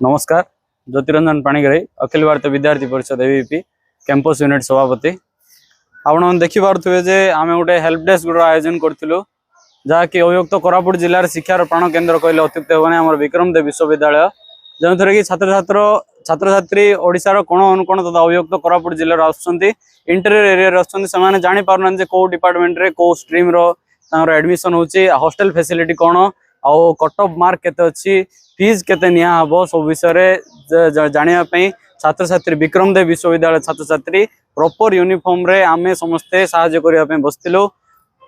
नमस्कार। ज्योतिरंजन पाणिग्राही अखिल भारतीय विद्यार्थी परिषद एबीपी कैंपस यूनिट सभापति। आपण देखिपे जे आम गोटे हेल्प डेस्क आयोजन करूँ जहाँकि अभियुक्त कोरापुट जिलार शिक्षार प्राण केन्द्र कहले अत्युक्त होने आम विक्रम देव विश्वविद्यालय जो थे कि छात्र छात्री ओडिशार कोण अनुकोण तथा अभियुक्त कोरापुट जिलार इंटेरियर एरिया से जानी पारना कौ डिपार्टमेंट रे कौ स्ट्रीम एडमिशन होची हॉस्टल फैसिलिटी कौन आउ कट ऑफ मार्क केते अच्छी फीस केते निया हबो सब विषय जानिया छात्र छात्री विक्रम देव विश्वविद्यालय छात्र छात्री प्रॉपर यूनिफॉर्म रे आमे समस्ते सहाय्य करिया पे बसतिलो।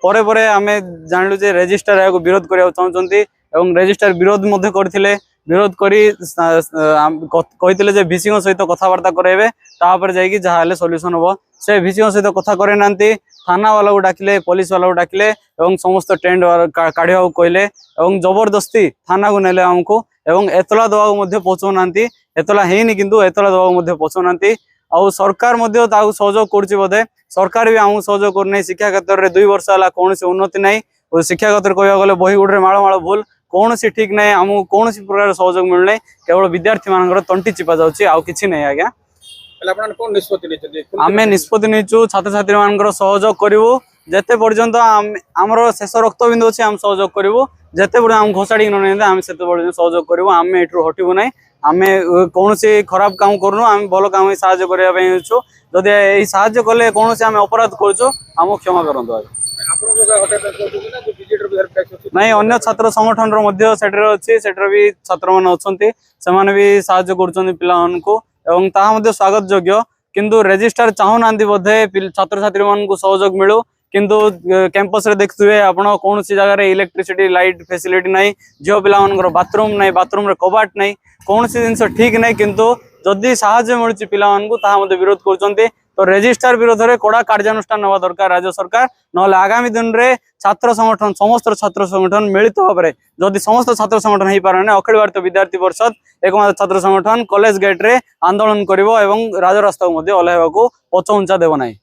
परे परे आमे जानलु जे रजिस्टर या विरोध करिया चाहउचंती एवं रजिस्टर विरोध मध्ये करथिले विरोध करी कहिथिले जे भिसी सहित कथावार्ता करेबे तापर जाई जहाँ हेले सॉल्यूशन हबो से भिसी सहित कथा करे नांती थाना वाला को डाकिले पुलिस वाला को डाकिले एवं समस्त टेंट काढ़िया को कहले एवं जबरदस्ती थाना को नेले हमको एवं एतला दवा को पहुँचो नांती एतला हेनी किंतु एतला दवा को पहुँचो नांती आउ सरकार मध्य ताकू सहयोग करुछि बोधे सरकार भी आमको सहयोग करने शिक्षा क्षेत्र में 2 वर्ष है कौन उन्नति ना शिक्षा क्षेत्र कह गले बही गुड़े माड़ माड़ भूल कौन ठीक ना आमको कौन प्रकार सहयोग मिलना केवल विद्यार्थी मान तंटी चिपा जाऊँगी आउ कि नहीं आज्ञा आम निष्पत्ति नहीं छात्र छात्री मान सहयोग करूँ जिते पर्यंत आमर शेष रक्तबिंदु अच्छे आम सहयोग करूँ जिते बड़े आम घोषाड़ी आम से सहयोग करूँ आम यू हटू ना आम कौन खराब काम करूँ आम भल काम साहय करने जदि यही साहय कले कौन आम अपराध करुँ आम क्षमा करूँ नाई अन्य छात्र संगठन अच्छी भी छात्र मान अच्छा भी साहय कर एवं ताहा स्वागत योग्य किंतु रजिस्टर चाहूना बोधे छात्र छात्री मान सहयोग मिलू किंतु कैंपस रे देखुए आपण कौन सी जगह इलेक्ट्रिसिटी लाइट फैसिलिटी ना झील पिला बाथरूम ना बाथरूम रे कबाट ना कौन सी जिन ठीक ना किंतु जदि साहाय्य मिलूँ पिला विरोध कर तो रजिस्टर विरोध में कड़ा कार्यानुष्ठान नवा दरकार राज्य सरकार ना आगामी दिन में छात्र संगठन समस्त छात्र संगठन मिलित भाव में जदि समस्त छात्र संगठन हो पारे ना अखिल भारतीय विद्यार्थी परिषद एकमात्र छात्र संगठन कॉलेज गेट रे आंदोलन करिवो एवं राजरास्ता को ओह्लैवा को पछउंचा देव नहीं।